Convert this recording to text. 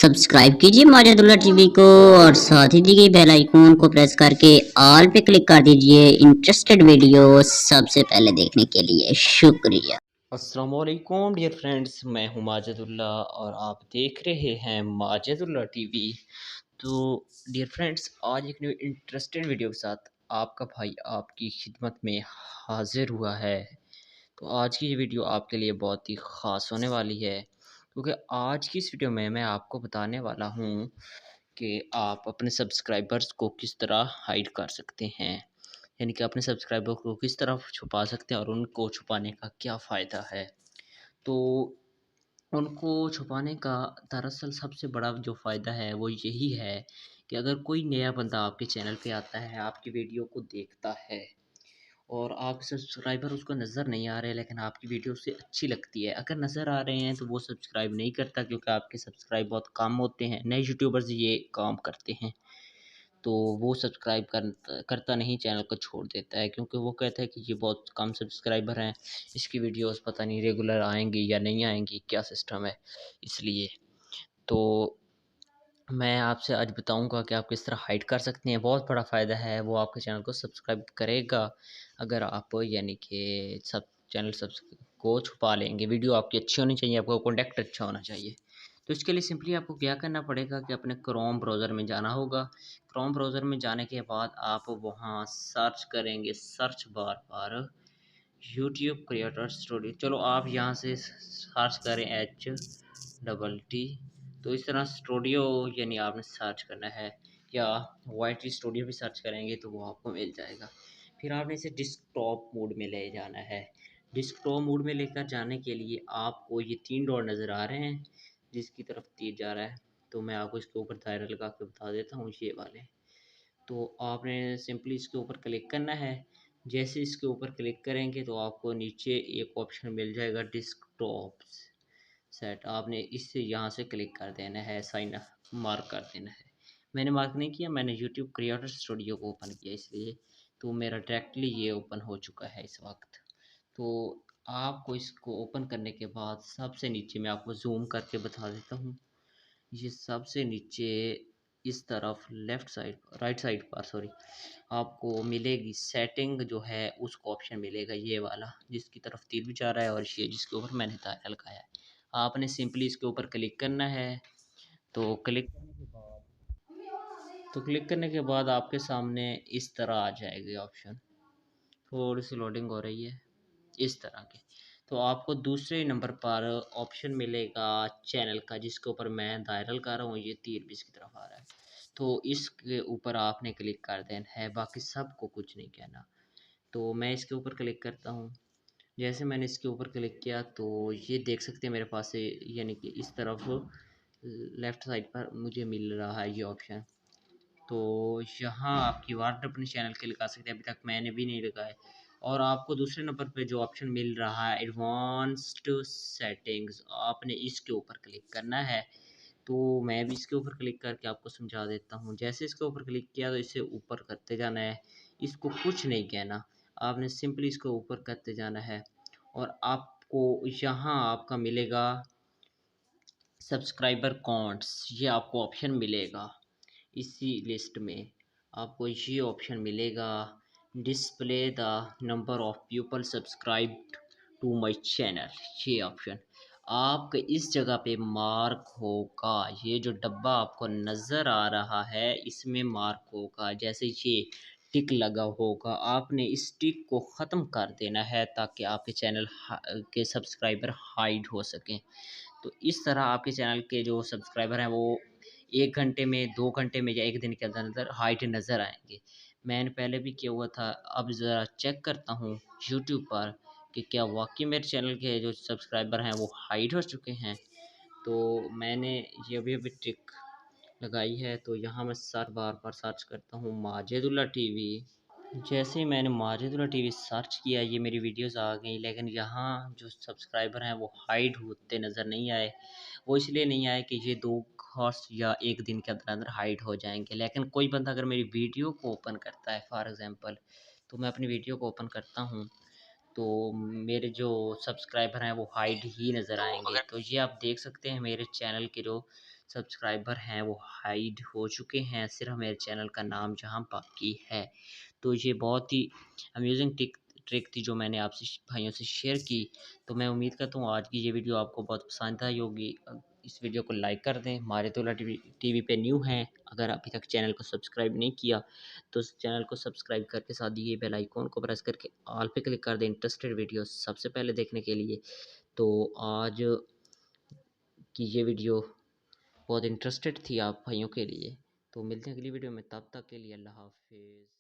Subscribe कीजिए माजिदुल्लाह TV को और साथ ही दिए बेल आइकॉन को प्रेस करके ऑल पे क्लिक कर दीजिए इंटरेस्टेड वीडियो सबसे पहले देखने के लिए शुक्रिया। अस्सलामुअलैकुम डियर फ्रेंड्स, मैं हूं माजिदुल्लाह और आप देख रहे हैं माजिदुल्लाह टीवी। तो डियर फ्रेंड्स, आज एक न्यू इंटरेस्टेड वीडियो के साथ आपका भाई आपकी खिदमत में हाजिर हुआ है। तो आज की ये वीडियो आपके लिए बहुत ही ख़ास होने वाली है, क्योंकि आज की इस वीडियो में मैं आपको बताने वाला हूँ कि आप अपने सब्सक्राइबर्स को किस तरह हाइड कर सकते हैं, यानी कि अपने सब्सक्राइबर को किस तरह छुपा सकते हैं और उनको छुपाने का क्या फ़ायदा है। तो उनको छुपाने का दरअसल सबसे बड़ा जो फ़ायदा है वो यही है कि अगर कोई नया बंदा आपके चैनल पे आता है, आपकी वीडियो को देखता है और आपके सब्सक्राइबर उसको नज़र नहीं आ रहे, लेकिन आपकी वीडियो उसे अच्छी लगती है। अगर नज़र आ रहे हैं तो वो सब्सक्राइब नहीं करता, क्योंकि आपके सब्सक्राइब बहुत कम होते हैं। नए यूट्यूबर्स ये काम करते हैं, तो वो सब्सक्राइब करता नहीं, चैनल को छोड़ देता है, क्योंकि वो कहता है कि ये बहुत कम सब्सक्राइबर हैं, इसकी वीडियोस पता नहीं रेगुलर आएंगी या नहीं आएंगी, क्या सिस्टम है। इसलिए तो मैं आपसे आज बताऊंगा कि आप किस तरह हाइड कर सकते हैं। बहुत बड़ा फ़ायदा है, वो आपके चैनल को सब्सक्राइब करेगा अगर आप यानी कि सब चैनल सब्स को छुपा लेंगे। वीडियो आपकी अच्छी होनी चाहिए, आपका कॉन्टेक्ट अच्छा होना चाहिए। तो इसके लिए सिंपली आपको क्या करना पड़ेगा कि अपने क्रोम ब्राउज़र में जाना होगा। क्रोम ब्राउज़र में जाने के बाद आप वहाँ सर्च करेंगे, सर्च बार पर यूट्यूब क्रिएटर स्टूडियो। चलो आप यहाँ से सर्च करें HTT। तो इस तरह स्टूडियो यानी आपने सर्च करना है, या वाई स्टूडियो भी सर्च करेंगे तो वो आपको मिल जाएगा। फिर आपने इसे डिस्कटॉप मोड में ले जाना है। डिस्कटॉप मोड में लेकर जाने के लिए आपको ये 3 डॉट नज़र आ रहे हैं, जिसकी तरफ तीर जा रहा है। तो मैं आपको इसके ऊपर दायरा लगा के बता देता हूँ, ये वाले। तो आपने सिंपली इसके ऊपर क्लिक करना है। जैसे इसके ऊपर क्लिक करेंगे तो आपको नीचे एक ऑप्शन मिल जाएगा डिस्कटॉप सेट। आपने इससे यहाँ से क्लिक कर देना है, साइन मार्क कर देना है। मैंने मार्क नहीं किया, मैंने यूट्यूब क्रिएटर स्टूडियो को ओपन किया इसलिए। तो मेरा डायरेक्टली ये ओपन हो चुका है इस वक्त। तो आपको इसको ओपन करने के बाद सबसे नीचे मैं आपको जूम करके बता देता हूँ। ये सबसे नीचे इस तरफ लेफ़्ट साइड राइट साइड पर सॉरी, आपको मिलेगी सेटिंग जो है, उसको ऑप्शन मिलेगा ये वाला, जिसकी तरफ तीर भी जा रहा है और ये जिसके ऊपर मैंने दायरा लगाया है। आपने सिंपली इसके ऊपर क्लिक करना है। तो क्लिक करने के बाद आपके सामने इस तरह आ जाएगी ऑप्शन। थोड़ी सी लोडिंग हो रही है इस तरह के। तो आपको दूसरे नंबर पर ऑप्शन मिलेगा चैनल का, जिसके ऊपर मैं दायरा लगा रहा हूँ, ये तीर भी इसकी तरफ आ रहा है। तो इसके ऊपर आपने क्लिक कर देना है, बाकी सबको कुछ नहीं कहना। तो मैं इसके ऊपर क्लिक करता हूँ। जैसे मैंने इसके ऊपर क्लिक किया तो ये देख सकते हैं मेरे पास से, यानी कि इस तरफ लेफ़्ट साइड पर मुझे मिल रहा है ये ऑप्शन। तो यहाँ आप कीवर्ड अपने चैनल के लगा सकते हैं, अभी तक मैंने भी नहीं लगाए। और आपको दूसरे नंबर पे जो ऑप्शन मिल रहा है एडवांस्ड सेटिंग्स, आपने इसके ऊपर क्लिक करना है। तो मैं भी इसके ऊपर क्लिक करके आपको समझा देता हूँ। जैसे इसके ऊपर क्लिक किया तो इसे ऊपर करते जाना है, इसको कुछ नहीं कहना। आपने सिंपली इसको ऊपर करते जाना है और आपको यहाँ आपका मिलेगा सब्सक्राइबर काउंट्स, ये आपको ऑप्शन मिलेगा। इसी लिस्ट में आपको ये ऑप्शन मिलेगा, display the number of people subscribed to my channel. ये ऑप्शन आपके इस जगह पे मार्क होगा। ये जो डब्बा आपको नज़र आ रहा है इसमें मार्क होगा, जैसे ये टिक लगा होगा, आपने इस टिक को ख़त्म कर देना है ताकि आपके चैनल के सब्सक्राइबर हाइड हो सकें। तो इस तरह आपके चैनल के जो सब्सक्राइबर हैं वो 1 घंटे में, 2 घंटे में या 1 दिन के अंदर हाइड नज़र आएँगे। मैंने पहले भी किया हुआ था, अब ज़रा चेक करता हूँ यूट्यूब पर कि क्या वाक़ई मेरे चैनल के जो सब्सक्राइबर हैं वो हाइड हो चुके हैं। तो मैंने ये अभी ट्रिक लगाई है। तो यहाँ मैं बार-बार सर्च करता हूँ माजिदुल्लाह टीवी। जैसे ही मैंने माजिदुल्लाह टीवी सर्च किया, ये मेरी वीडियोस आ गई, लेकिन यहाँ जो सब्सक्राइबर हैं वो हाइड होते नज़र नहीं आए। वो इसलिए नहीं आए कि ये 2 हॉर्स या 1 दिन के अंदर अंदर हाइड हो जाएंगे। लेकिन कोई बंदा अगर मेरी वीडियो को ओपन करता है, फॉर एग्ज़ाम्पल, तो मैं अपनी वीडियो को ओपन करता हूँ तो मेरे जो सब्सक्राइबर हैं वो हाइड ही नज़र आएंगे। तो ये आप देख सकते हैं मेरे चैनल के जो सब्सक्राइबर हैं वो हाइड हो चुके हैं, सिर्फ मेरे चैनल का नाम जहाँ बाकी है। तो ये बहुत ही अमेजिंग ट्रिक थी जो मैंने आपसे भाइयों से शेयर की। तो मैं उम्मीद करता हूँ आज की ये वीडियो आपको बहुत पसंद आई होगी। इस वीडियो को लाइक कर दें। माजिदुल्लाह टीवी पे न्यू हैं, अगर अभी तक चैनल को सब्सक्राइब नहीं किया तो चैनल को सब्सक्राइब करके साथ दिए बेल आइकॉन को प्रेस करके ऑल पे क्लिक कर दें इंटरेस्टेड वीडियो सबसे पहले देखने के लिए। तो आज की ये वीडियो बहुत इंटरेस्टेड थी आप भाइयों के लिए। तो मिलते हैं अगली वीडियो में, तब तक के लिए अल्लाह हाफिज़।